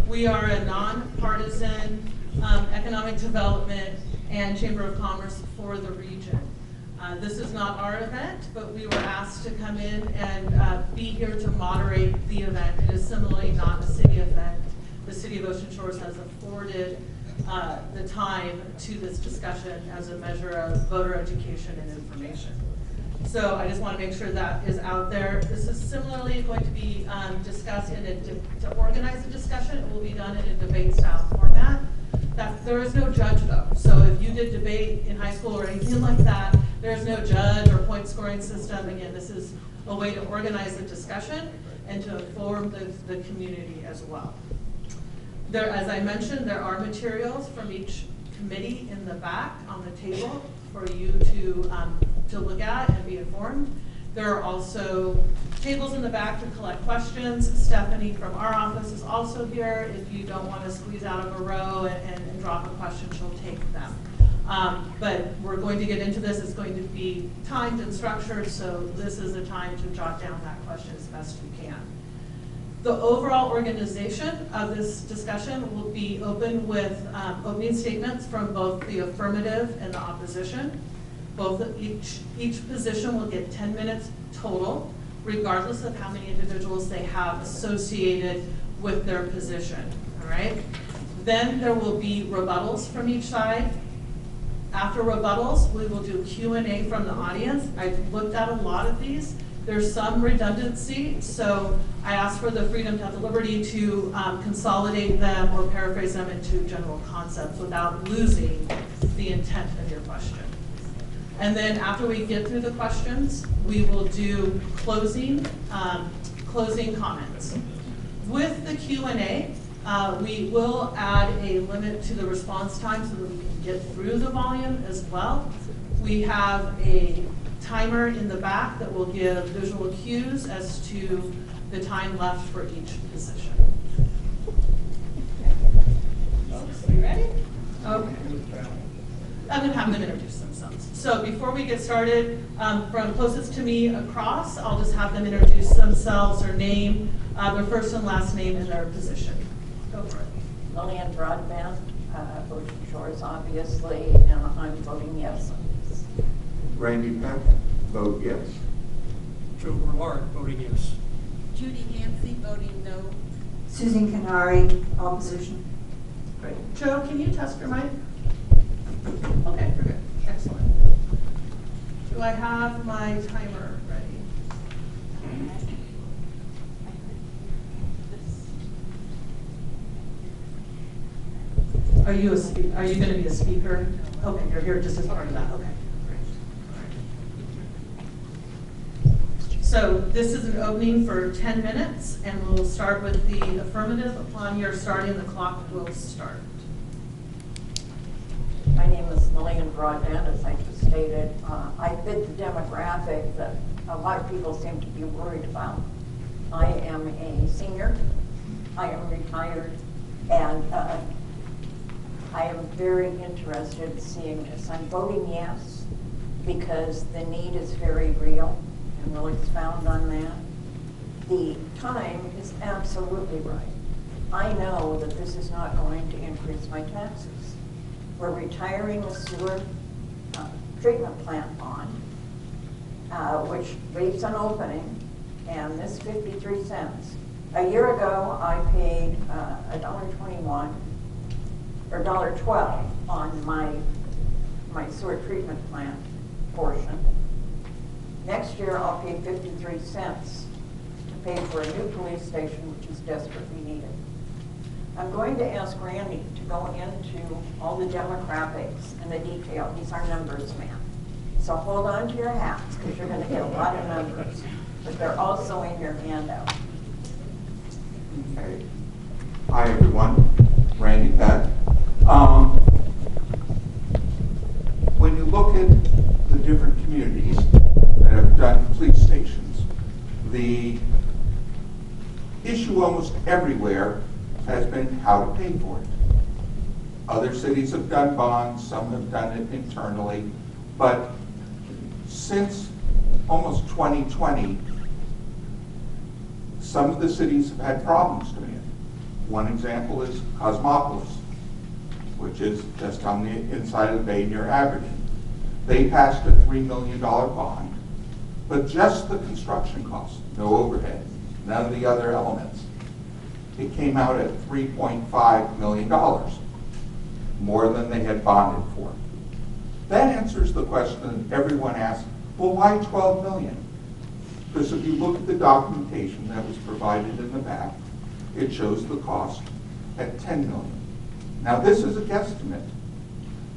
We are a nonpartisan economic development and Chamber of Commerce for the region. This is not our event, but we were asked to come in and be here to moderate the event. It is similarly not a city event. The City of Ocean Shores has afforded the time to this discussion as a measure of voter education and information. So I just want to make sure that is out there. This is similarly going to be discussed to organize a discussion. It will be done in a debate style format. There is no judge though. So if you did debate in high school or anything like that, there's no judge or point scoring system. Again, this is a way to organize a discussion and to inform the community as well. There, as I mentioned, there are materials from each committee in the back on the table for you to look at and be informed. There are also tables in the back to collect questions. Stephanie from our office is also here. If you don't want to squeeze out of a row and drop a question, she'll take them. But we're going to get into this. It's going to be timed and structured, so this is the time to jot down that question as best you can. The overall organization of this discussion will be open with opening statements from both the affirmative and the opposition. Each position will get 10 minutes total, regardless of how many individuals they have associated with their position, all right? Then there will be rebuttals from each side. After rebuttals, we will do Q&A from the audience. I've looked at a lot of these. There's some redundancy, so I ask for the freedom to have the liberty to consolidate them or paraphrase them into general concepts without losing the intent of your question. And then after we get through the questions, we will do closing comments. With the Q&A, we will add a limit to the response time so that we can get through the volume as well. We have a timer in the back that will give visual cues as to the time left for each position. Folks, are you ready? Okay. I'm going to have them introduce themselves. So before we get started, from closest to me across, I'll just have them introduce themselves, their name, their first and last name, and their position. Go for it. Lillian Broadbent, Ocean Shores, obviously, and I'm voting yes on this. Randy Peck, vote yes. Joe Berlard, voting yes. Judy Yancey, voting no. Susan Conniry, opposition. Great. Joe, can you test your mic? Okay, we're good. Excellent. Do I have my timer ready? Are you going to be a speaker? Okay, you're here just as part of that. Okay, great. So this is an opening for 10 minutes, and we'll start with the affirmative. Upon your starting, the clock will start. My name is Lillian Broadbent, as I just stated. I fit the demographic that a lot of people seem to be worried about. I am a senior, I am retired, and I am very interested in seeing this. I'm voting yes because the need is very real, and we'll expound on that. The time is absolutely right. I know that this is not going to increase my taxes. We're retiring the sewer treatment plant bond, which leaves an opening, and this 53 cents. A year ago, I paid $1.21 or $1.12 on my sewer treatment plant portion. Next year, I'll pay 53 cents to pay for a new police station, which is desperately needed. I'm going to ask Randy to go into all the demographics and the detail. He's our numbers man. So hold on to your hats because you're going to get a lot of numbers, but they're also in your handout. Okay. Hi everyone, Randy Peck. When you look at the different communities that have done police stations, the issue almost everywhere has been how to pay for it. Other cities have done bonds, some have done it internally, but since almost 2020, some of the cities have had problems coming in. One example is Cosmopolis, which is just on the inside of the bay near Aberdeen. They passed a $3 million bond, but just the construction cost, no overhead, none of the other elements. It came out at $3.5 million, more than they had bonded for. That answers the question that everyone asks, well, why 12 million? Because if you look at the documentation that was provided in the back, it shows the cost at 10 million. Now this is a guesstimate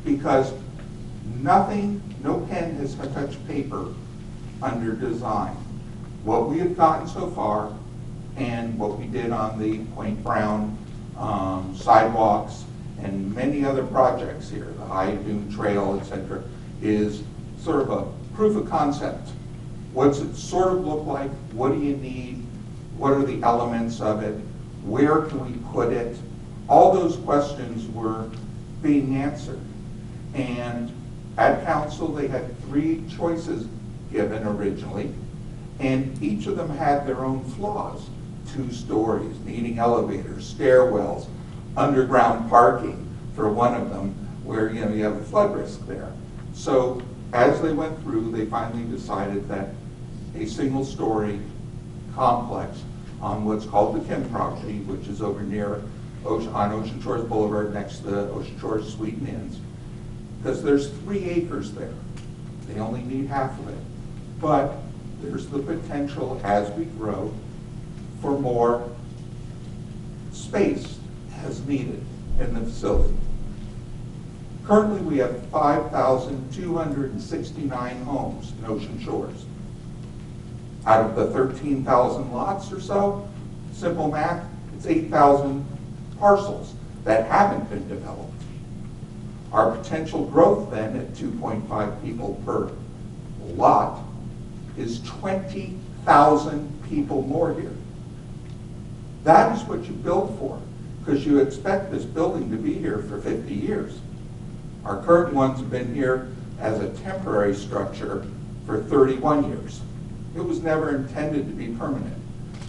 because nothing, no pen has touched paper under design. What we have gotten so far and what we did on the Point Brown sidewalks and many other projects here, the High Dune Trail, etc., is sort of a proof of concept. What's it sort of look like? What do you need? What are the elements of it? Where can we put it? All those questions were being answered. And at council, they had 3 choices given originally, and each of them had their own flaws. 2 stories, needing elevators, stairwells, underground parking for one of them, where you have a flood risk there. So as they went through, they finally decided that a single-story complex on what's called the Kim property, which is over near on Ocean Shores Boulevard next to the Ocean Shores Suite and Inns, because there's 3 acres there. They only need half of it. But there's the potential as we grow for more space as needed in the facility. Currently, we have 5,269 homes in Ocean Shores. Out of the 13,000 lots or so, simple math, it's 8,000 parcels that haven't been developed. Our potential growth then at 2.5 people per lot is 20,000 people more here. That is what you build for, because you expect this building to be here for 50 years. Our current ones have been here as a temporary structure for 31 years. It was never intended to be permanent.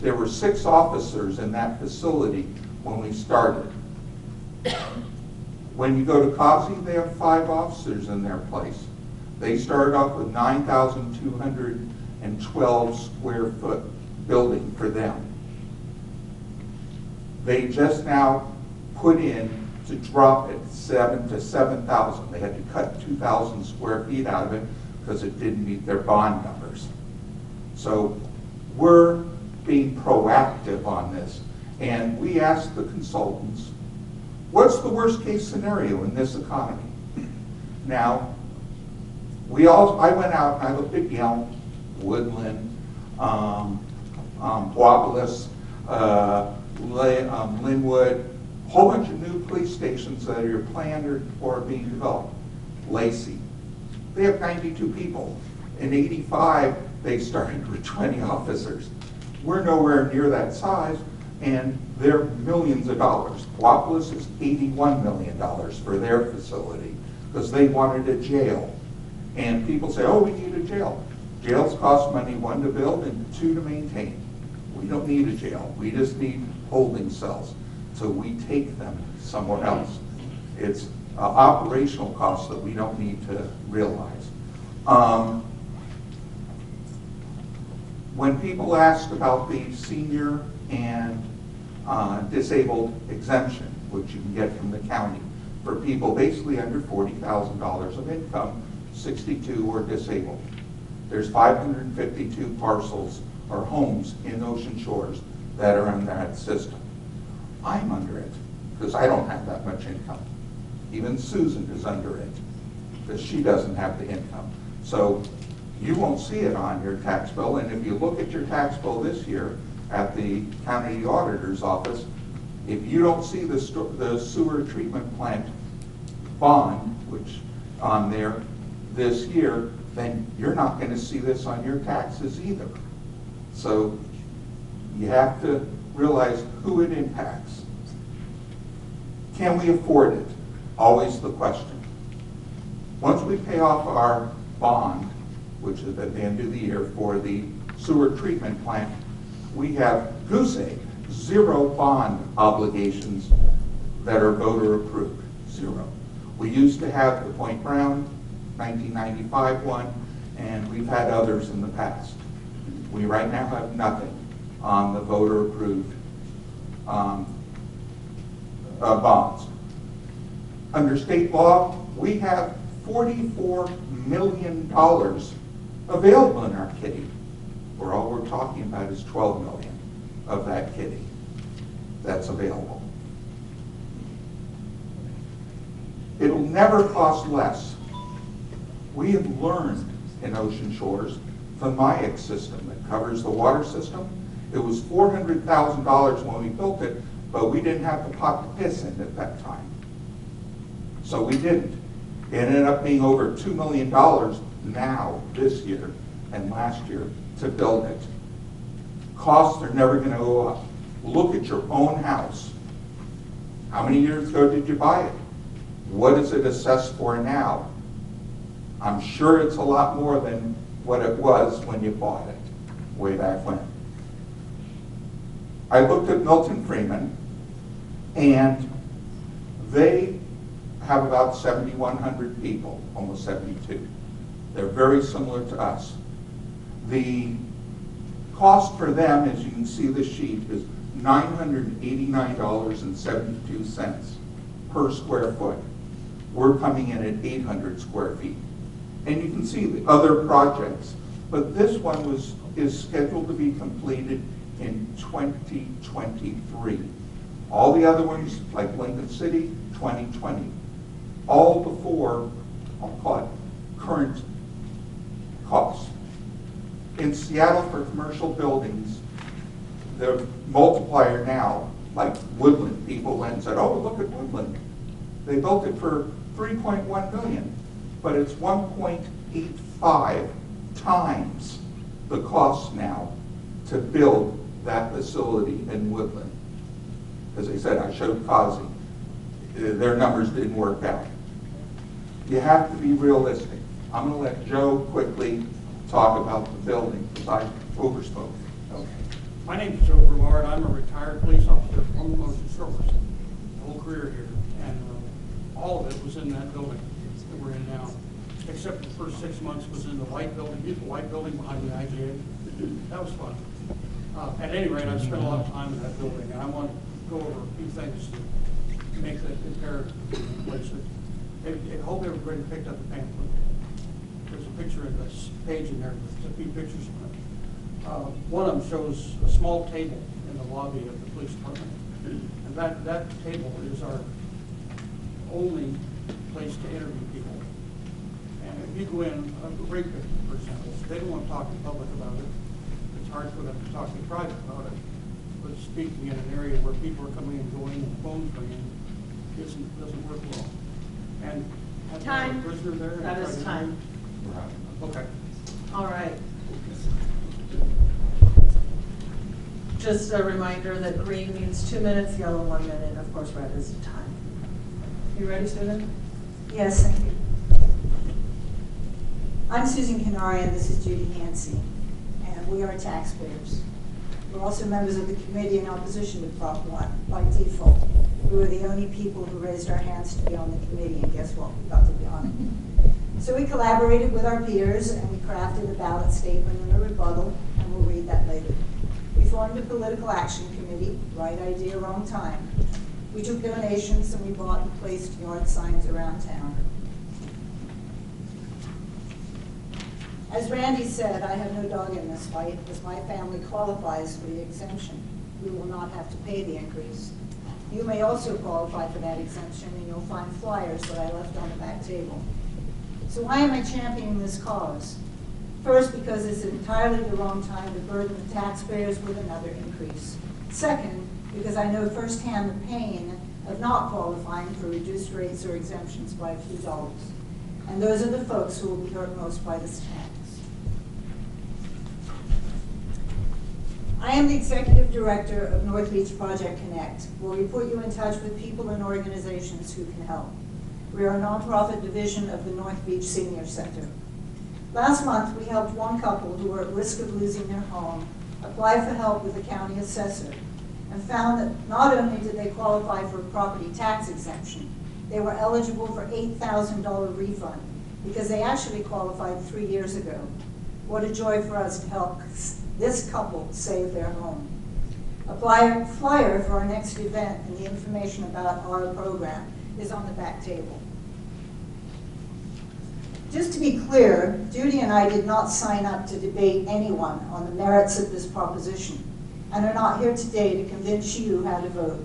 There were 6 officers in that facility when we started. When you go to COSI, they have 5 officers in their place. They started off with 9,212 square foot building for them. They just now put in to drop it to 7,000. They had to cut 2,000 square feet out of it because it didn't meet their bond numbers. So we're being proactive on this. And we asked the consultants, what's the worst case scenario in this economy? Now, I went out and I looked at Yelm, Woodland, Boapolis, Linwood, a whole bunch of new police stations that are planned or are being developed. Lacey, they have 92 people. In '85, they started with 20 officers. We're nowhere near that size, and they're millions of dollars. Boapolis is $81 million for their facility because they wanted a jail. And people say, oh, we need a jail. Jails cost money, 1 to build and 2 to maintain. We don't need a jail. We just need holding cells. So we take them somewhere else. It's operational costs that we don't need to realize. When people asked about the senior and disabled exemption, which you can get from the county, for people basically under $40,000 of income, 62 or disabled. There's 552 parcels or homes in Ocean Shores that are in that system. I'm under it because I don't have that much income. Even Susan is under it because she doesn't have the income. So you won't see it on your tax bill, and if you look at your tax bill this year at the county auditor's office, if you don't see the sewer treatment plant bond, which on there this year, then you're not going to see this on your taxes either. So you have to realize who it impacts. Can we afford it? Always the question. Once we pay off our bond, which is at the end of the year for the sewer treatment plant, we have goose egg 0 bond obligations that are voter approved, 0. We used to have the Point Brown 1995 one, and we've had others in the past. We right now have nothing on the voter approved bonds. Under state law, we have $44 million available in our kitty, where all we're talking about is $12 million of that kitty that's available. It'll never cost less. We have learned in Ocean Shores, the MIAC system that covers the water system. It was $400,000 when we built it, but we didn't have the pot to piss in at that time. So we didn't. It ended up being over $2 million now, this year, and last year to build it. Costs are never going to go up. Look at your own house. How many years ago did you buy it? What is it assessed for now? I'm sure it's a lot more than what it was when you bought it, way back when. I looked at Milton Freeman, and they have about 7,100 people, almost 72. They're very similar to us. The cost for them, as you can see the sheet, is $989.72 per square foot. We're coming in at 800 square feet. And you can see the other projects, but this one is scheduled to be completed in 2023. All the other ones, like Lincoln City, 2020. All before, I'll call it, current costs. In Seattle for commercial buildings, the multiplier now, like Woodland, people went and said, oh, look at Woodland. They built it for $3.1 million, but it's 1.85 times the cost now to build that facility in Woodland. As I said, I showed Kazi. Their numbers didn't work out. You have to be realistic. I'm going to let Joe quickly talk about the building because I overspoke. Okay. My name is Joe Brulard. I'm a retired police officer from Ocean Shores. My whole career here. And all of it was in that building that we're in now. Except the first 6 months was in the white building, beautiful white building behind the IGA. That was fun. At any rate, I've spent a lot of time in that building, and I want to go over a few things to make that comparative place. I hope everybody picked up the pamphlet. There's a picture of this page in there with a few pictures of it. One of them shows a small table in the lobby of the police department. And that table is our only place to interview people. And if you go in, a rape victim, for example, they don't want to talk in public about it. It's hard for them to talk in private about it. But speaking in an area where people are coming and going and phones ringing doesn't work well. And have Time. a prisoner there? That is time. Okay. All right. Just a reminder that green means 2 minutes, yellow 1 minute. Of course, red is time. You ready, Susan? Yes, thank you. I'm Susan Conniry, and this is Judy Hansey, and we are taxpayers. We're also members of the committee in opposition to Prop 1 by default. We were the only people who raised our hands to be on the committee, and guess what? We got to be on it. So we collaborated with our peers, and we crafted a ballot statement and a rebuttal, and we'll read that later. We formed a political action committee, right idea, wrong time. We took donations, and we bought and placed yard signs around town. As Randy said, I have no dog in this fight, as my family qualifies for the exemption. We will not have to pay the increase. You may also qualify for that exemption, and you'll find flyers that I left on the back table. So why am I championing this cause? First, because it's entirely the wrong time to burden the taxpayers with another increase. Second, because I know firsthand the pain of not qualifying for reduced rates or exemptions by a few dollars. And those are the folks who will be hurt most by this tax. I am the executive director of North Beach Project Connect, where we put you in touch with people and organizations who can help. We are a nonprofit division of the North Beach Senior Center. Last month, we helped one couple who were at risk of losing their home apply for help with the county assessor. and found that not only did they qualify for a property tax exemption, they were eligible for $8,000 refund because they actually qualified 3 years ago. What a joy for us to help this couple save their home. A flyer for our next event and the information about our program is on the back table. Just to be clear, Judy and I did not sign up to debate anyone on the merits of this proposition and are not here today to convince you how to vote.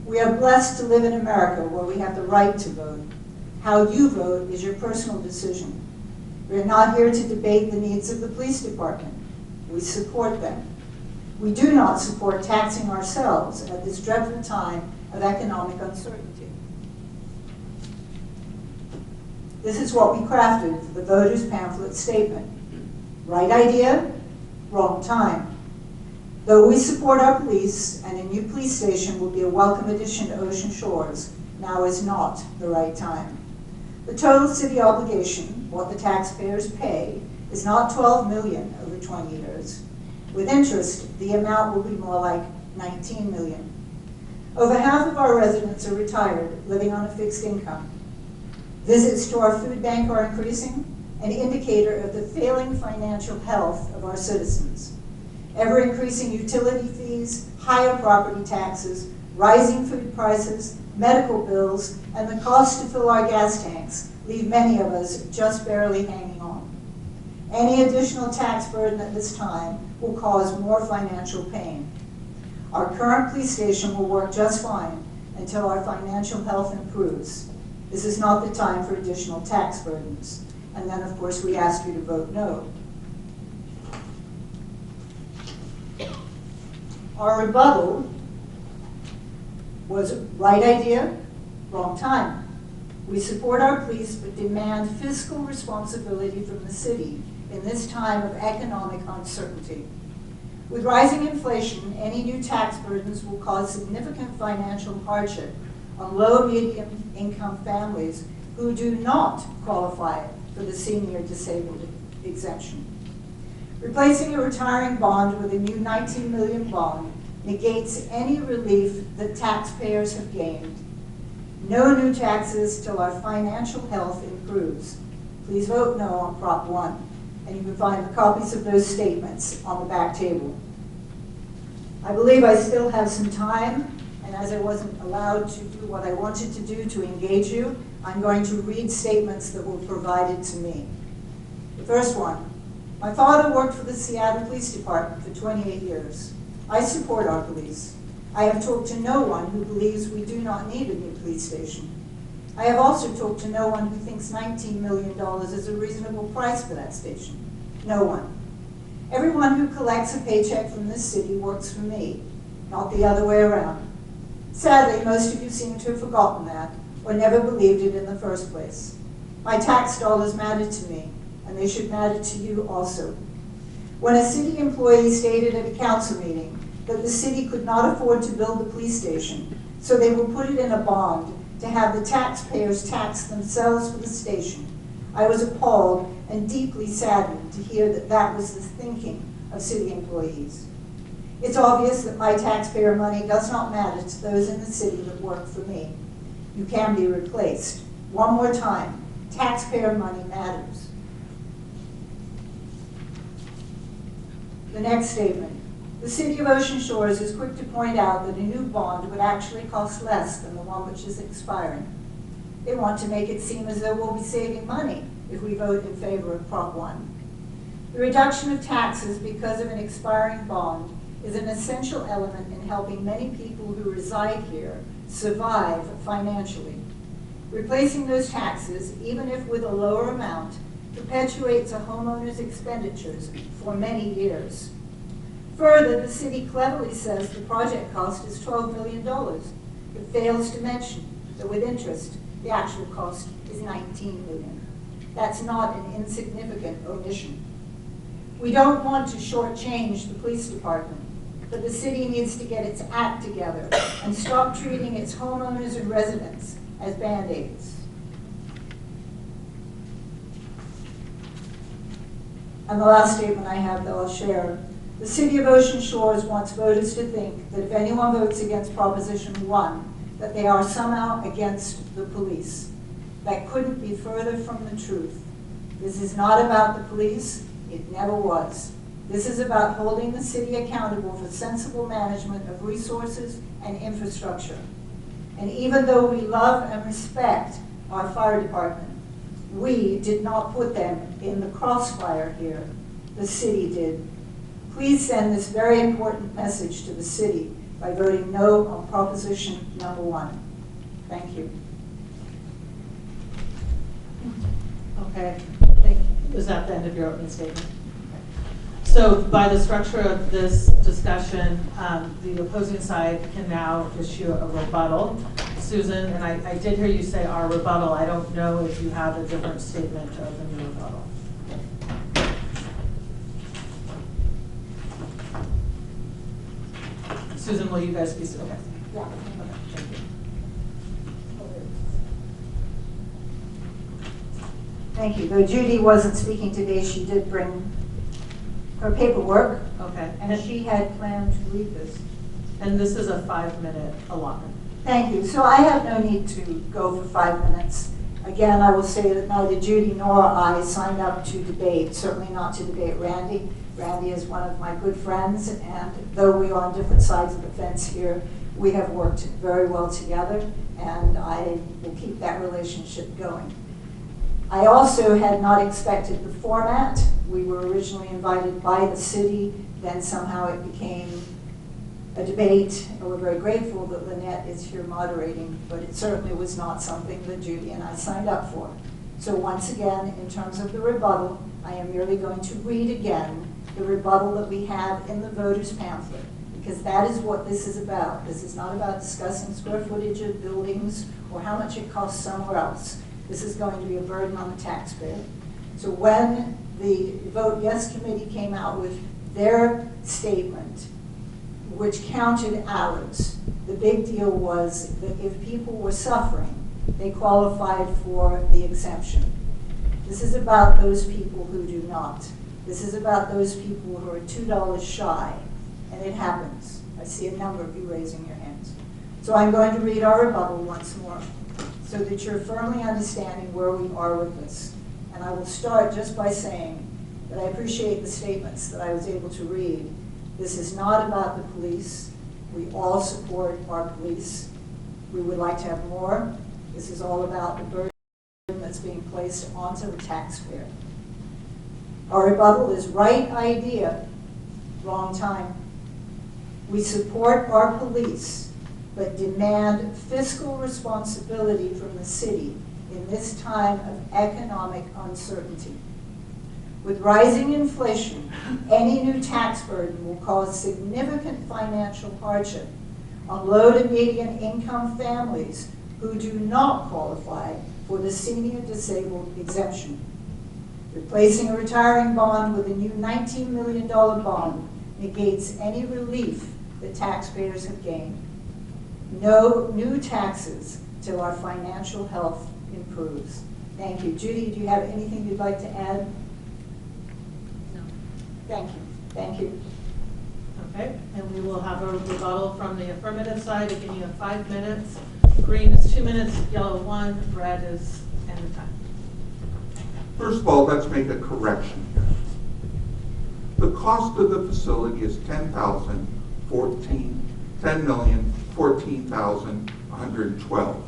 We are blessed to live in America where we have the right to vote. How you vote is your personal decision. We are not here to debate the needs of the police department. We support them. We do not support taxing ourselves at this dreadful time of economic uncertainty. This is what we crafted for the voters' pamphlet statement. Right idea, wrong time. Though we support our police and a new police station will be a welcome addition to Ocean Shores, now is not the right time. The total city obligation, what the taxpayers pay, is not $12 million over 20 years. With interest, the amount will be more like $19 million. Over half of our residents are retired, living on a fixed income. Visits to our food bank are increasing, an indicator of the failing financial health of our citizens. Ever-increasing utility fees, higher property taxes, rising food prices, medical bills, and the cost to fill our gas tanks leave many of us just barely hanging on. Any additional tax burden at this time will cause more financial pain. Our current police station will work just fine until our financial health improves. This is not the time for additional tax burdens. And then, of course, we ask you to vote no. Our rebuttal was right idea, wrong time. We support our police but demand fiscal responsibility from the city in this time of economic uncertainty. With rising inflation, any new tax burdens will cause significant financial hardship on low-medium income families who do not qualify for the senior disabled exemption. Replacing a retiring bond with a new $19 million bond negates any relief that taxpayers have gained. No new taxes till our financial health improves. Please vote no on Prop 1, and you can find the copies of those statements on the back table. I believe I still have some time, and as I wasn't allowed to do what I wanted to do to engage you, I'm going to read statements that were provided to me. The first one, my father worked for the Seattle Police Department for 28 years. I support our police. I have talked to no one who believes we do not need a new police station. I have also talked to no one who thinks $19 million is a reasonable price for that station. No one. Everyone who collects a paycheck from this city works for me, not the other way around. Sadly, most of you seem to have forgotten that or never believed it in the first place. My tax dollars matter to me, and they should matter to you also. When a city employee stated at a council meeting that the city could not afford to build the police station, so they will put it in a bond to have the taxpayers tax themselves for the station, I was appalled and deeply saddened to hear that that was the thinking of city employees. It's obvious that my taxpayer money does not matter to those in the city that work for me. You can be replaced. One more time, taxpayer money matters. The next statement. The City of Ocean Shores is quick to point out that a new bond would actually cost less than the one which is expiring. They want to make it seem as though we'll be saving money if we vote in favor of Prop 1. The reduction of taxes because of an expiring bond is an essential element in helping many people who reside here survive financially. Replacing those taxes, even if with a lower amount, perpetuates a homeowner's expenditures for many years. Further, the city cleverly says the project cost is $12 million, but fails to mention that with interest, the actual cost is $19 million. That's not an insignificant omission. We don't want to shortchange the police department, but the city needs to get its act together and stop treating its homeowners and residents as Band-Aids. And the last statement I have that I'll share. The City of Ocean Shores wants voters to think that if anyone votes against Proposition 1, that they are somehow against the police. That couldn't be further from the truth. This is not about the police. It never was. This is about holding the city accountable for sensible management of resources and infrastructure. And even though we love and respect our fire department, we did not put them in the crossfire here. The city did. Please send this very important message to the city by voting no on proposition number 1. Thank you. Okay, is that the end of your opening statement? So by the structure of this discussion, the opposing side can now issue a rebuttal. Susan, and I did hear you say our rebuttal. I don't know if you have a different statement of the new rebuttal. Susan, will you guys be, okay. Yeah. Okay, thank you. Thank you. Though Judy wasn't speaking today, she did bring her paperwork, Okay, and she had planned to read this. and this is a 5-minute allotment. Thank you. So I have no need to go for 5 minutes. Again, I will say that neither Judy nor I signed up to debate, certainly not to debate Randy. Randy is one of my good friends, and though we are on different sides of the fence here, we have worked very well together, and I will keep that relationship going. I also had not expected the format. We were originally invited by the city, then somehow it became a debate, and we're very grateful that Lynette is here moderating, but it certainly was not something that Judy and I signed up for. So once again, in terms of the rebuttal, I am merely going to read again the rebuttal that we have in the voters' pamphlet, because that is what this is about. This is not about discussing square footage of buildings or how much it costs somewhere else. This is going to be a burden on the taxpayer. So when the Vote Yes Committee came out with their statement, which counted hours, the big deal was that if people were suffering, they qualified for the exemption. This is about those people who do not. This is about those people who are $2 shy, and it happens. I see a number of you raising your hands. So I'm going to read our rebuttal once more, so that you're firmly understanding where we are with this. And I will start just by saying that I appreciate the statements that I was able to read. This is not about the police. We all support our police. We would like to have more. This is all about the burden that's being placed onto the taxpayer. Our rebuttal is right idea, wrong time. We support our police, but demand fiscal responsibility from the city in this time of economic uncertainty. With rising inflation, any new tax burden will cause significant financial hardship on low to median income families who do not qualify for the senior disabled exemption. Replacing a retiring bond with a new $19 million bond negates any relief that taxpayers have gained. No new taxes till our financial health improves. Thank you. Judy, do you have anything you'd like to add? No. Thank you. Thank you. Okay, and we will have a rebuttal from the affirmative side. Again, you have 5 minutes. Green is 2 minutes, yellow 1, red is end of time. First of all, let's make a correction here. The cost of the facility is $10,014,112.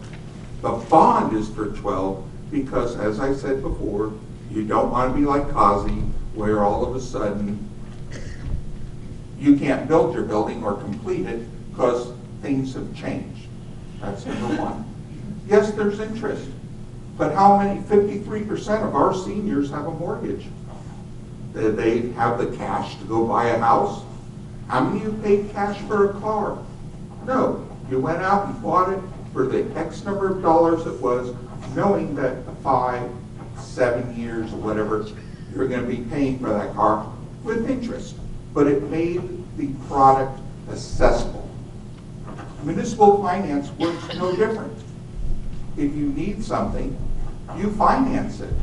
The bond is for 12 because, as I said before, you don't want to be like Kazi, where all of a sudden you can't build your building or complete it because things have changed. That's number one. Yes, there's interest, but how many, 53% of our seniors have a mortgage? Do they have the cash to go buy a house? How many of you paid cash for a car? No, you went out and bought it for the X number of dollars it was, knowing that 5, 7 years or whatever, you're going to be paying for that car with interest. But it made the product accessible. Municipal finance works no different. If you need something, you finance it.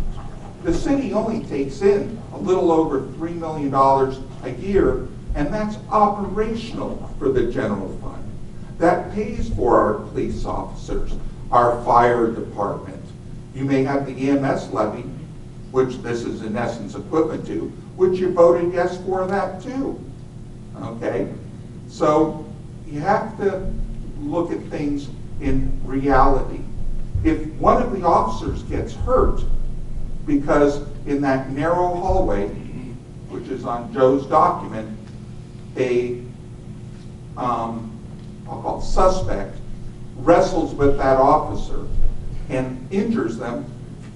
The city only takes in a little over $3 million a year And that's operational for the general fund. That pays for our police officers, our fire department. You may have the EMS levy, which this is in essence equivalent to, which you voted yes for that too. Okay? So you have to look at things in reality. If one of the officers gets hurt because in that narrow hallway, which is on Joe's document, I'll call it suspect, wrestles with that officer and injures them,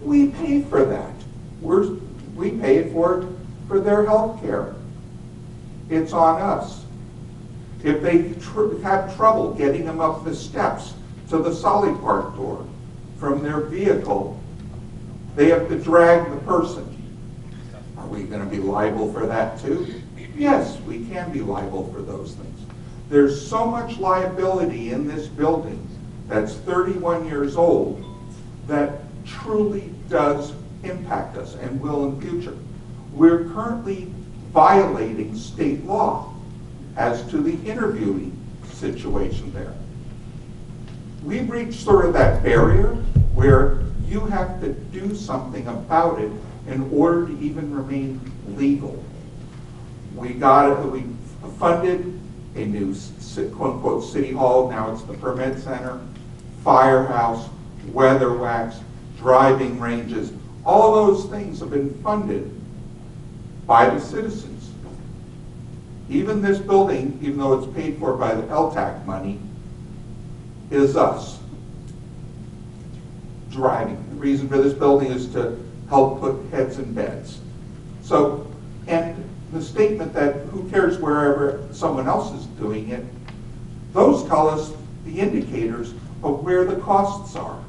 we pay for that. We pay it for their health care. It's on us. If they have trouble getting them up the steps to the Solly Park door from their vehicle, they have to drag the person. Are we going to be liable for that too? Yes, we can be liable for those things. There's so much liability in this building that's 31 years old that truly does impact us and will in future. We're currently violating state law as to the interviewing situation there. We've reached sort of that barrier where you have to do something about it in order to even remain legal. We funded a new quote-unquote city hall, now it's the permit center, firehouse, weather wax, driving ranges. All those things have been funded by the citizens. Even this building, even though it's paid for by the LTAC money, is us driving. The reason for this building is to help put heads in beds. So, and the statement that who cares wherever someone else is doing it, those tell us the indicators of where the costs are.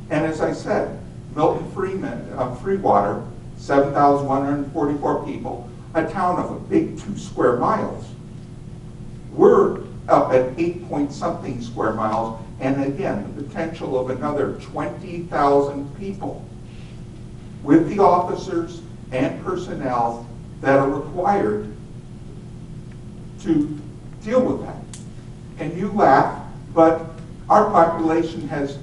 And as I said, Milton Freewater, 7,144 people, a town of a big 2 square miles. We're up at 8-point-something square miles, and again, the potential of another 20,000 people with the officers and personnel that are required to deal with that. And you laugh, but our population has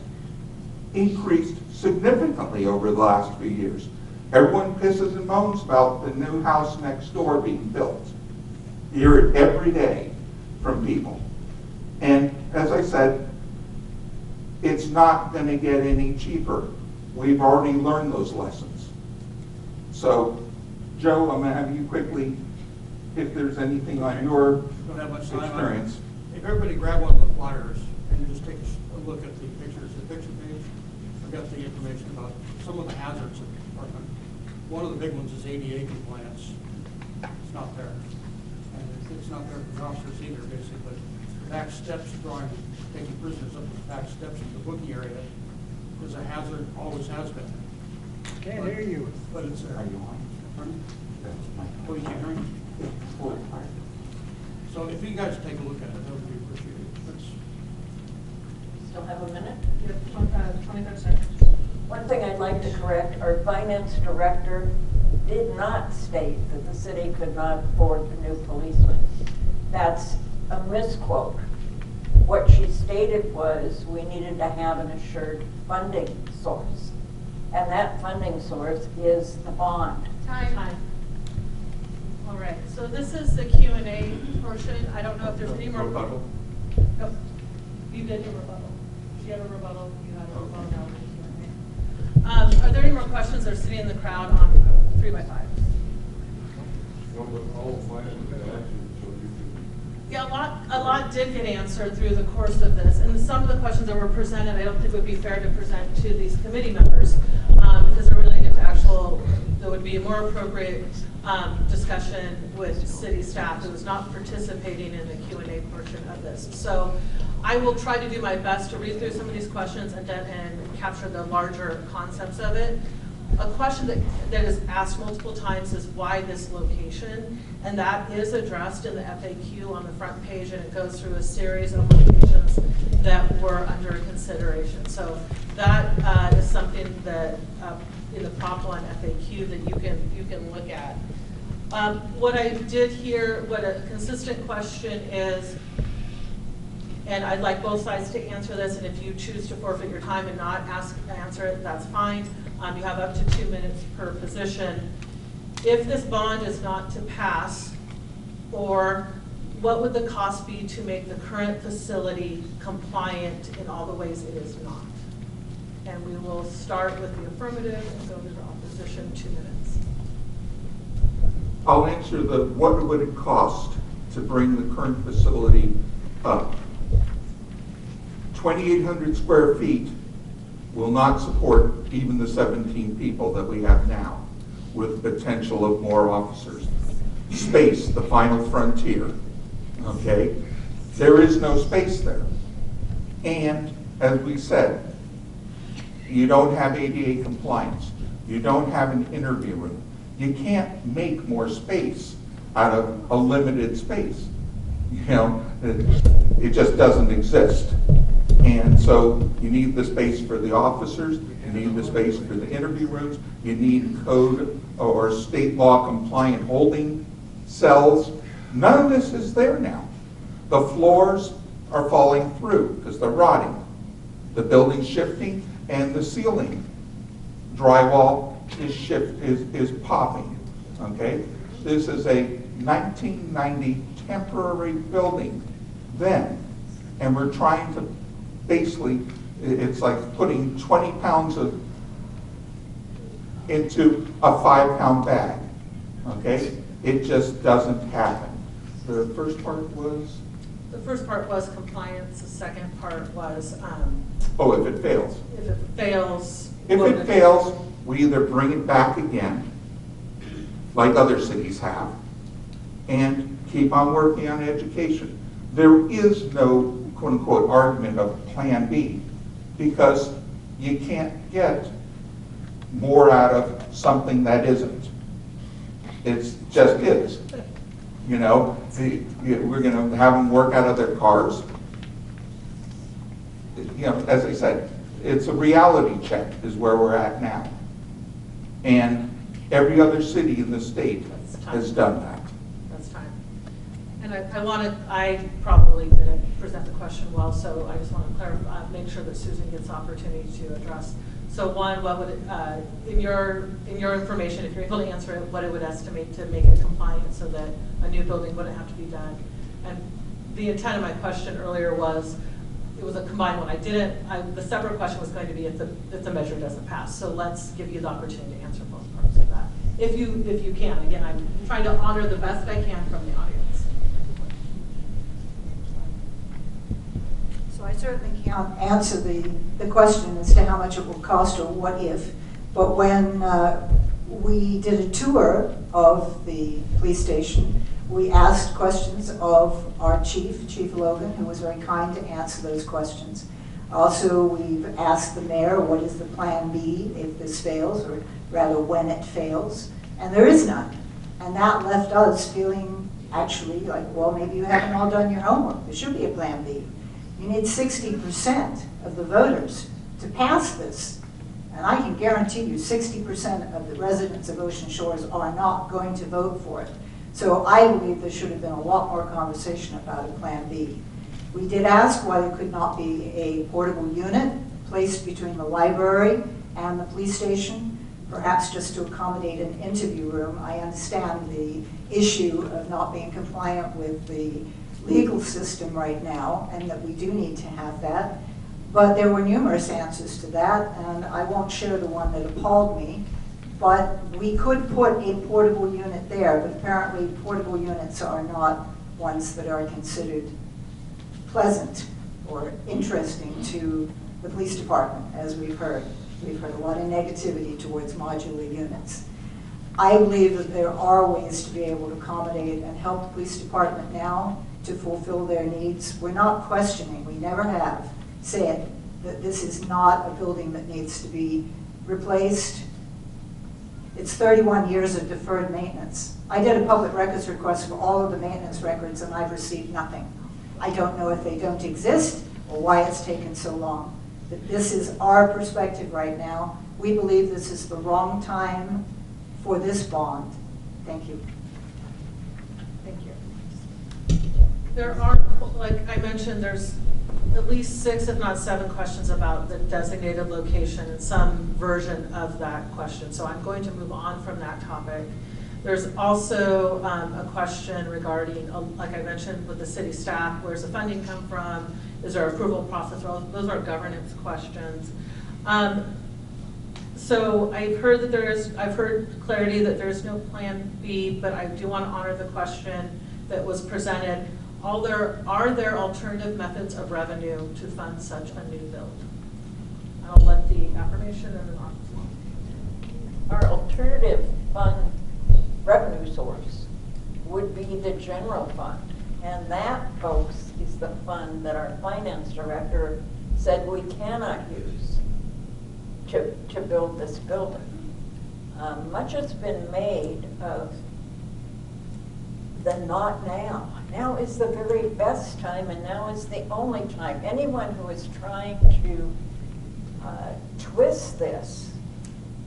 increased significantly over the last few years. Everyone pisses and moans about the new house next door being built. You hear it every day from people. And as I said, it's not going to get any cheaper. We've already learned those lessons. So, Joe, I'm going to have you quickly, if there's anything on your Don't have much time. experience. If everybody grab one of the flyers and just take a look at the pictures, the picture page, I've got the information about some of the hazards of the department. One of the big ones is ADA compliance. It's not there. And it's not there for officers either, basically. Back steps drawing, taking prisoners up the back steps of the booking area is a hazard, always has been. Can't hear you. But it's there. Are you on? Pardon? Oh, you can't hear me? Full. So if you guys take a look at it, that would be appreciated. Still have a minute? You have 25 seconds. One thing I'd like to correct, our finance director did not state that the city could not afford the new policeman. That's a misquote. What she stated was we needed to have an assured funding source. And that funding source is the bond. Time. All right, so this is the Q&A portion. I don't know if there's any more. Rebuttal. Nope. You did your rebuttal. You had a rebuttal, you had a rebuttal, now we're Q&A. Are there any more questions that are sitting in the crowd on 3x5? Yeah, a lot did get answered through the course of this, and some of the questions that were presented, I don't think would be fair to present to these committee members, because they're really get to actual, there would be a more appropriate discussion with city staff who was not participating in the Q&A portion of this. So I will try to do my best to read through some of these questions and capture the larger concepts of it. A question that is asked multiple times is why this location? And that is addressed in the FAQ on the front page, and it goes through a series of locations that were under consideration. So that is something that in the prop one FAQ that you can look at. What I did hear, what a consistent question is, and I'd like both sides to answer this, and if you choose to forfeit your time and not answer it, that's fine. You have up to 2 minutes per position. If this bond is not to pass, or what would the cost be to make the current facility compliant in all the ways it is not? And we will start with the affirmative and go to the opposition, 2 minutes. I'll answer the what would it cost to bring the current facility up. 2,800 square feet will not support even the 17 people that we have now, with potential of more officers. Space, the final frontier, okay? There is no space there. And as we said, you don't have ADA compliance. You don't have an interview room. You can't make more space out of a limited space. You know, it just doesn't exist. And so you need the space for the officers, you need the space for the interview rooms, you need code or state law compliant holding cells. None of this is there now. The floors are falling through because they're rotting. The building's shifting and the ceiling drywall is popping, okay? This is a 1990 temporary building then, and we're trying to basically, it's like putting 20 pounds into a 5-pound bag, okay? It just doesn't happen. The first part was? The first part was compliance, the second part was Oh, if it fails. if it fails. If it fails, we either bring it back again, like other cities have, and keep on working on education. There is no quote-unquote argument of plan B, because you can't get more out of something that isn't. It just is. You know, we're going to have them work out of their cars. You know, as I said, it's a reality check is where we're at now. And every other city in the state has done that. That's time. And I probably didn't present the question well, so I just want to clarify, make sure that Susan gets opportunity to address. So one, what would it, in your information, if you're able to answer it, what it would estimate to make it compliant so that a new building wouldn't have to be done? And the intent of my question earlier was, it was a combined one. The separate question was going to be if the measure doesn't pass. So let's give you the opportunity to answer both parts of that. If you can. Again, I'm trying to honor the best I can from the audience. So I certainly can't answer the question as to how much it will cost or what if, but when we did a tour of the police station, we asked questions of our Chief Logan, who was very kind to answer those questions. Also, we've asked the mayor, what is the plan B if this fails, or rather when it fails, and there is none. And that left us feeling actually like, well, maybe you haven't all done your homework. There should be a plan B. You need 60% of the voters to pass this. And I can guarantee you 60% of the residents of Ocean Shores are not going to vote for it. So I believe there should have been a lot more conversation about a plan B. We did ask why there could not be a portable unit placed between the library and the police station, perhaps just to accommodate an interview room. I understand the issue of not being compliant with the legal system right now, and that we do need to have that. But there were numerous answers to that, and I won't share the one that appalled me. But we could put a portable unit there, but apparently portable units are not ones that are considered pleasant or interesting to the police department, as we've heard. We've heard a lot of negativity towards modular units. I believe that there are ways to be able to accommodate and help the police department now to fulfill their needs. We're not questioning, we never have said that this is not a building that needs to be replaced. It's 31 years of deferred maintenance. I did a public records request for all of the maintenance records and I've received nothing. I don't know if they don't exist or why it's taken so long. But this is our perspective right now. We believe this is the wrong time for this bond. Thank you. There are, like I mentioned, there's at least 6, if not 7 questions about the designated location and some version of that question. So I'm going to move on from that topic. There's also a question regarding, like I mentioned, with the city staff, where's the funding come from? Is there approval process? Those are governance questions. So I've heard that I've heard clarity that there's no plan B, but I do want to honor the question that was presented. Are there alternative methods of revenue to fund such a new build? I'll let the affirmation and the non. Our alternative fund revenue source would be the general fund. And that, folks, is the fund that our finance director said we cannot use to build this building. Much has been made of the not now. Now is the very best time, and now is the only time. Anyone who is trying to twist this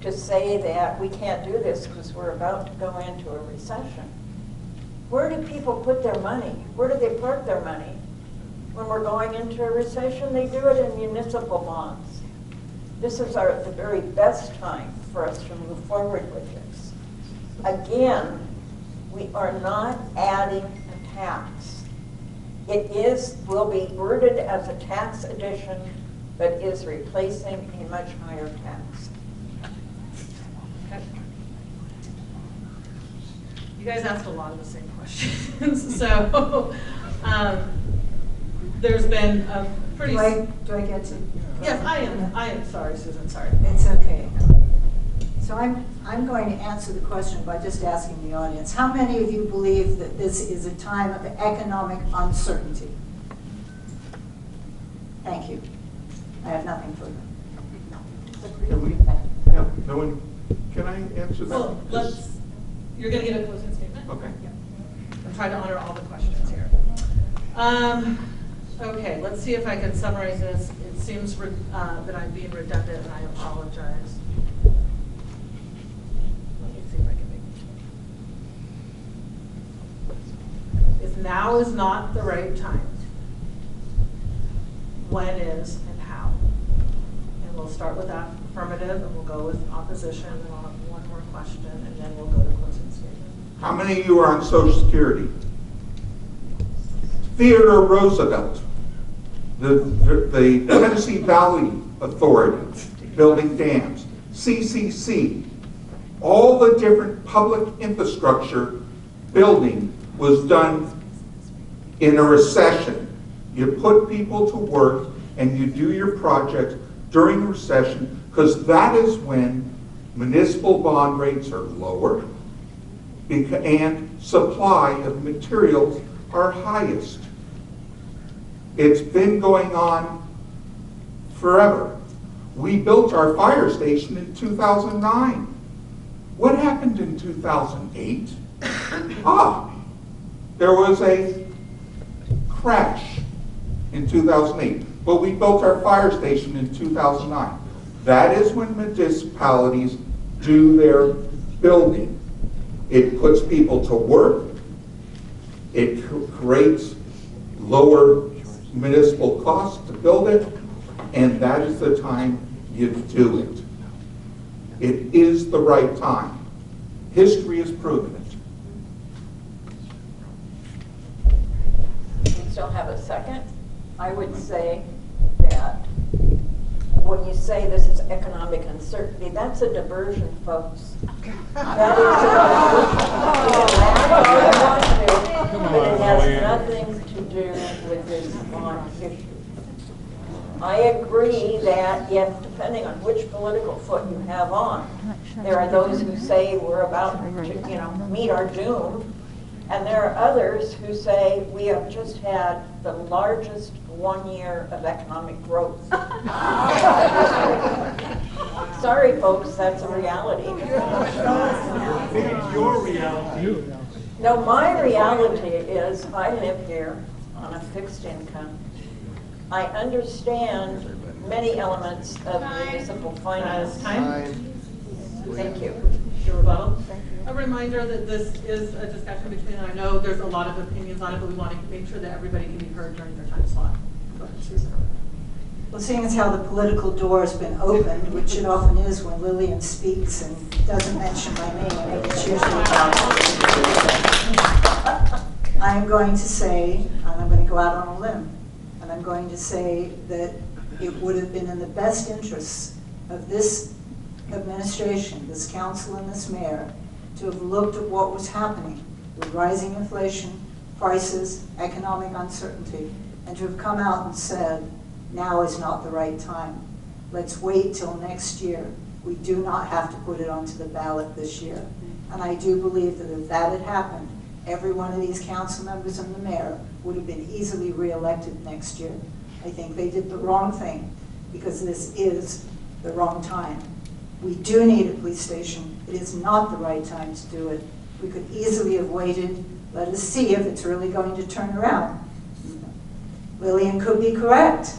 to say that we can't do this because we're about to go into a recession. Where do people put their money? Where do they park their money? When we're going into a recession, they do it in municipal bonds. This is the very best time for us to move forward with this. Again, we are not adding a tax. It will be worded as a tax addition, but is replacing a much higher tax. Okay. You guys asked a lot of the same questions. So there's been a pretty... Do I get to? Yes, I am. Sorry, Susan, sorry. It's okay. So I'm going to answer the question by just asking the audience. How many of you believe that this is a time of economic uncertainty? Thank you. I have nothing further. Can we, no one, can I answer that? Well, you're going to get a closing statement? Okay. Yeah. I'm trying to honor all the questions here. Okay, let's see if I can summarize this. It seems that I'm being redundant, and I apologize. Let me see if I can make it. If now is not the right time, when is and how? And we'll start with that affirmative, and we'll go with opposition, and I'll have one more question, and then we'll go to closing statement. How many of you are on Social Security? Theodore Roosevelt, the Tennessee Valley Authority, building dams, CCC, all the different public infrastructure building was done in a recession. You put people to work and you do your projects during a recession because that is when municipal bond rates are lower and supply of materials are highest. It's been going on forever. We built our fire station in 2009. What happened in 2008? There was a crash in 2008, but we built our fire station in 2009. That is when municipalities do their building. It puts people to work. It creates lower municipal costs to build it, and that is the time you do it. It is the right time. History has proven it. We still have a second. I would say that when you say this is economic uncertainty, that's a diversion, folks. That is a diversion. But it has nothing to do with this bond issue. I agree that depending on which political foot you have on, there are those who say we're about to, meet our doom, and there are others who say we have just had the largest 1 year of economic growth. Sorry, folks, that's a reality. It's your reality. No, my reality is I live here on a fixed income. I understand many elements of municipal finance. Time. Thank you. Your rebuttal. Thank you. A reminder that this is a discussion between, I know there's a lot of opinions on it, but we want to make sure that everybody can be heard during their time slot. Go ahead, Susan. Well, seeing as how the political door has been opened, which it often is when Lillian speaks and doesn't mention my name, and it's usually about I am going to say, and I'm going to go out on a limb, and I'm going to say that it would have been in the best interests of this administration, this council and this mayor, to have looked at what was happening with rising inflation, prices, economic uncertainty, and to have come out and said, now is not the right time. Let's wait till next year. We do not have to put it onto the ballot this year. And I do believe that if that had happened, every one of these council members and the mayor would have been easily reelected next year. I think they did the wrong thing because this is the wrong time. We do need a police station. It is not the right time to do it. We could easily have waited. Let us see if it's really going to turn around. Lillian could be correct.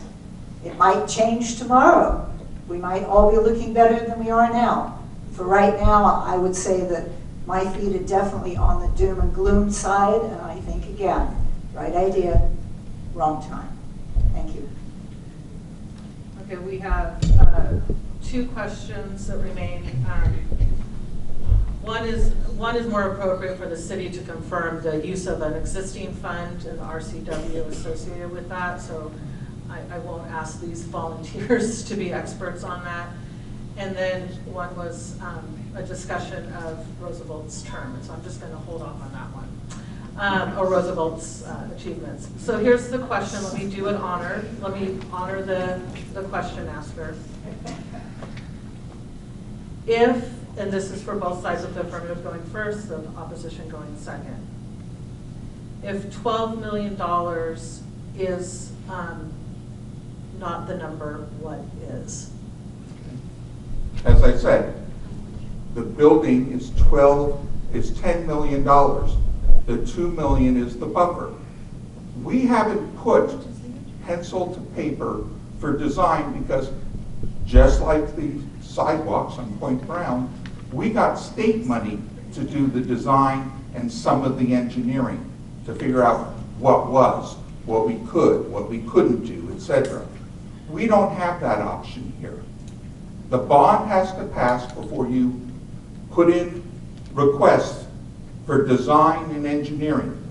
It might change tomorrow. We might all be looking better than we are now. For right now, I would say that my feet are definitely on the doom and gloom side, and I think, again, right idea, wrong time. Thank you. Okay, we have two questions that remain. One is more appropriate for the city to confirm the use of an existing fund and the RCW associated with that, so I won't ask these volunteers to be experts on that. And then one was a discussion of Roosevelt's term, and so I'm just going to hold off on that one, or Roosevelt's achievements. So here's the question. Let me do an honor. Let me honor the question asker. If, and this is for both sides of the affirmative going first, the opposition going second, if $12 million is not the number, what is? As I said, the building is $10 million. The $2 million is the buffer. We haven't put pencil to paper for design because just like the sidewalks on Point Brown, we got state money to do the design and some of the engineering to figure out what was, what we could, what we couldn't do, etc. We don't have that option here. The bond has to pass before you put in requests for design and engineering.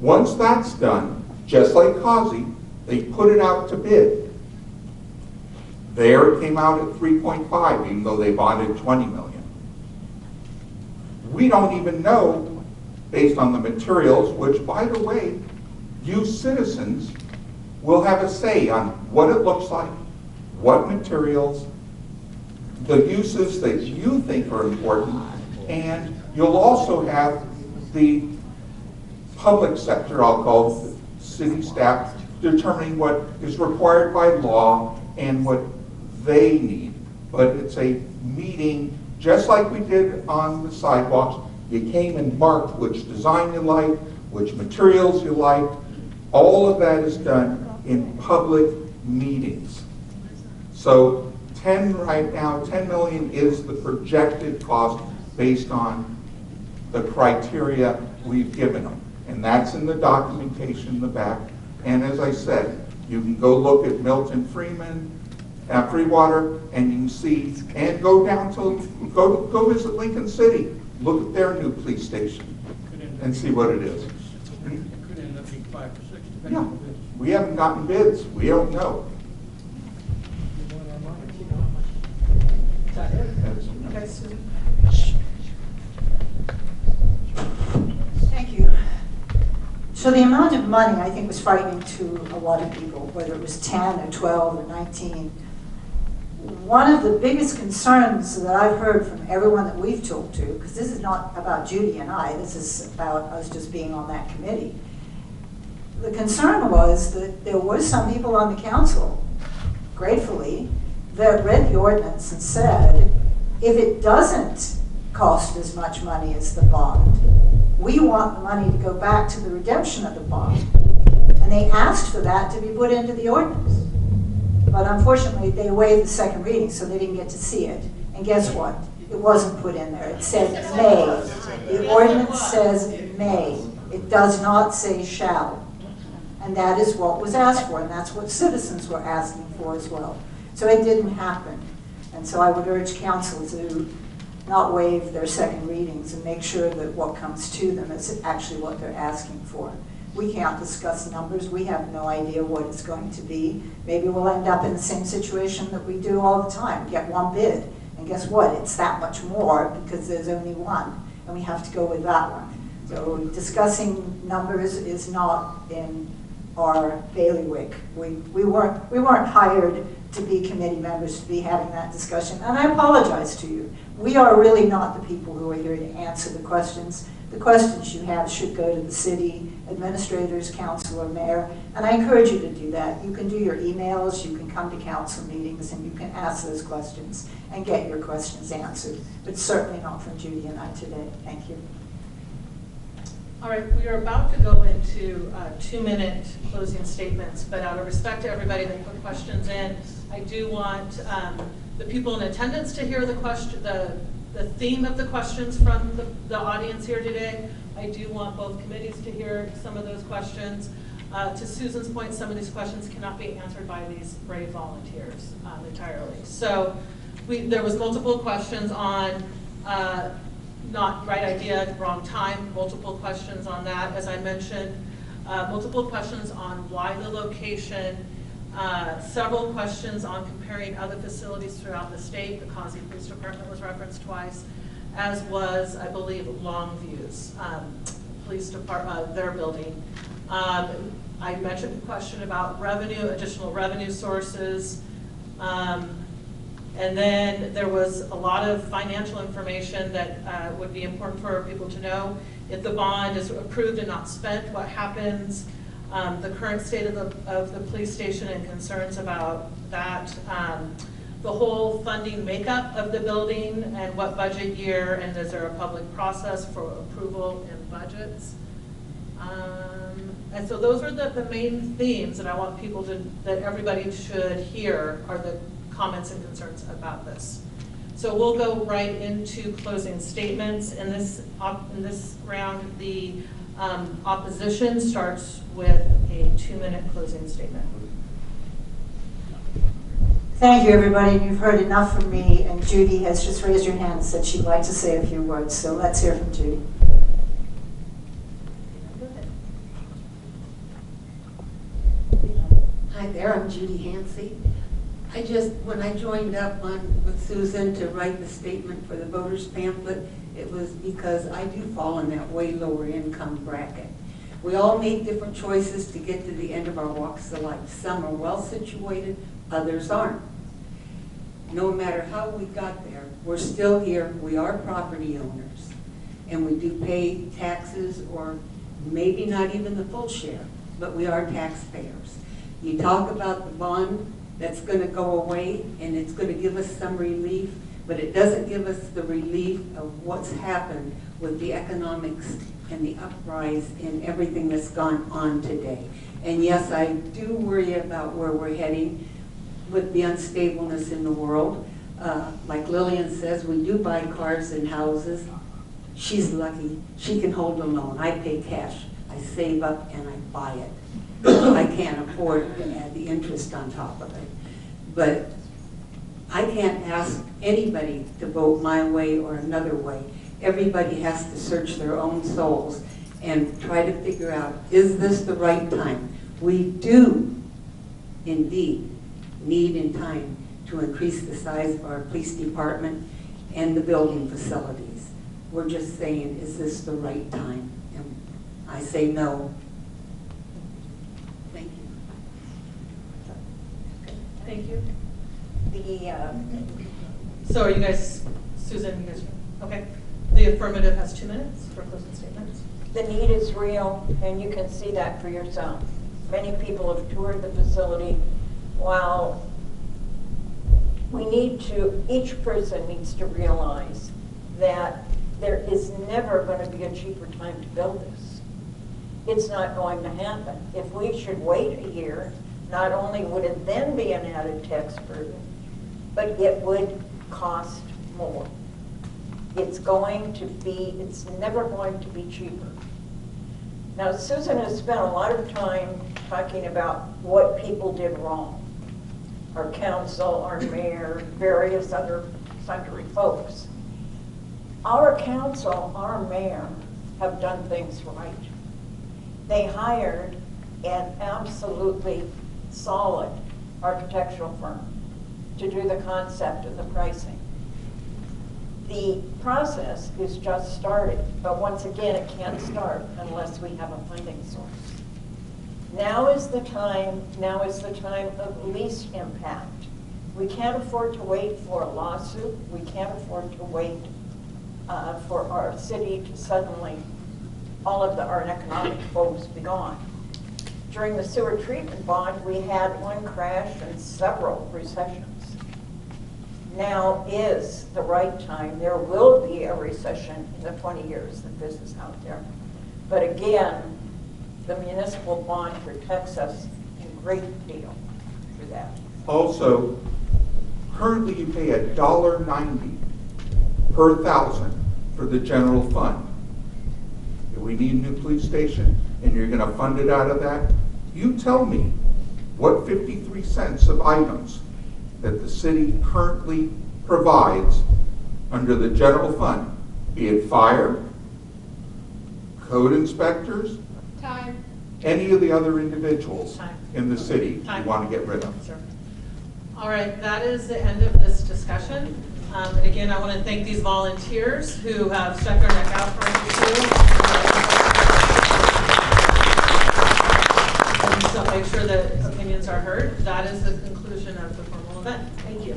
Once that's done, just like Causey, they put it out to bid. There it came out at 3.5, even though they bonded 20 million. We don't even know, based on the materials, which, by the way, you citizens will have a say on what it looks like, what materials, the uses that you think are important, and you'll also have the public sector, I'll call it, city staff, determining what is required by law and what they need. But it's a meeting, just like we did on the sidewalks. You came and marked which design you liked, which materials you liked. All of that is done in public meetings. So 10 right now, 10 million is the projected cost based on the criteria we've given them. And that's in the documentation in the back. And as I said, you can go look at Milton Freeman, Freewater, and you can see, and go down to, go visit Lincoln City. Look at their new police station and see what it is. It could end up being 5 or 6, depending Yeah, on the bids. we haven't gotten bids. We don't know. Okay, Susan. Thank you. So the amount of money, I think, was frightening to a lot of people, whether it was 10 or 12 or 19. One of the biggest concerns that I've heard from everyone that we've talked to, because this is not about Judy and I, this is about us just being on that committee. The concern was that there were some people on the council, gratefully, that read the ordinance and said, if it doesn't cost as much money as the bond, we want the money to go back to the redemption of the bond. And they asked for that to be put into the ordinance. But unfortunately, they waived the second reading, so they didn't get to see it. And guess what? It wasn't put in there. It said may. The ordinance says may. It does not say shall. And that is what was asked for, and that's what citizens were asking for as well. So it didn't happen. And so I would urge council to not waive their second readings and make sure that what comes to them is actually what they're asking for. We can't discuss numbers. We have no idea what it's going to be. Maybe we'll end up in the same situation that we do all the time, get one bid. And guess what? It's that much more because there's only one, and we have to go with that one. So discussing numbers is not in our bailiwick. We weren't hired to be committee members to be having that discussion, and I apologize to you. We are really not the people who are here to answer the questions. The questions you have should go to the city administrators, council, or mayor, and I encourage you to do that. You can do your emails, you can come to council meetings, and you can ask those questions and get your questions answered, but certainly not from Judy and I today. Thank you. All right, we are about to go into 2-minute closing statements, but out of respect to everybody that put questions in, I do want the people in attendance to hear the question, the theme of the questions from the audience here today. I do want both committees to hear some of those questions. To Susan's point, some of these questions cannot be answered by these brave volunteers entirely. So there was multiple questions on not right idea, wrong time, multiple questions on that, as I mentioned, multiple questions on why the location, several questions on comparing other facilities throughout the state. The Causey Police Department was referenced twice, as was, I believe, Longview's police department, their building. I mentioned a question about revenue, additional revenue sources. And then there was a lot of financial information that would be important for people to know. If the bond is approved and not spent, what happens? The current state of the police station and concerns about that. The whole funding makeup of the building and what budget year, and is there a public process for approval in budgets? And so those are the main themes that I want people that everybody should hear are the comments and concerns about this. So we'll go right into closing statements. In this round, the opposition starts with a 2-minute closing statement. Thank you, everybody. You've heard enough from me, and Judy has just raised her hand and said she'd like to say a few words. So let's hear from Judy. Hi there, I'm Judy Hansey. When I joined up with Susan to write the statement for the voters pamphlet, it was because I do fall in that way lower income bracket. We all make different choices to get to the end of our walks of life. Some are well situated, others aren't. No matter how we got there, we're still here, we are property owners, and we do pay taxes, or maybe not even the full share, but we are taxpayers. You talk about the bond that's going to go away, and it's going to give us some relief, but it doesn't give us the relief of what's happened with the economics and the uprise and everything that's gone on today. And yes, I do worry about where we're heading with the unstableness in the world. Like Lillian says, we do buy cars and houses. She's lucky. She can hold a loan. I pay cash. I save up and I buy it. I can't afford to add the interest on top of it. But I can't ask anybody to vote my way or another way. Everybody has to search their own souls and try to figure out, is this the right time? We do indeed need in time to increase the size of our police department and the building facilities. We're just saying, is this the right time? And I say no. Thank you. Thank you. The So are you guys, Susan, you guys, okay. The affirmative has 2 minutes for closing statements. The need is real, and you can see that for yourself. Many people have toured the facility. While we need to, each person needs to realize that there is never going to be a cheaper time to build this. It's not going to happen. If we should wait a year, not only would it then be an added tax burden, but it would cost more. It's never going to be cheaper. Now, Susan has spent a lot of time talking about what people did wrong. Our council, our mayor, various other sundry folks. Our council, our mayor have done things right. They hired an absolutely solid architectural firm to do the concept and the pricing. The process is just starting, but once again, it can't start unless we have a funding source. Now is the time of least impact. We can't afford to wait for a lawsuit. We can't afford to wait for our city to suddenly, all of our economic woes be gone. During the sewer treatment bond, we had one crash and several recessions. Now is the right time. There will be a recession in the 20 years that this is out there. But again, the municipal bond protects us a great deal for that. Also, currently you pay $1.90 per thousand for the general fund. If we need a new police station and you're going to fund it out of that, you tell me what 53 cents of items that the city currently provides under the general fund, be it fire, code inspectors, Time. any of the other individuals Time. in the city Time. you want to get rid of. Sure. All right, that is the end of this discussion. And again, I want to thank these volunteers who have stuck their neck out for us. And so make sure that opinions are heard. That is the conclusion of the formal event. Thank you.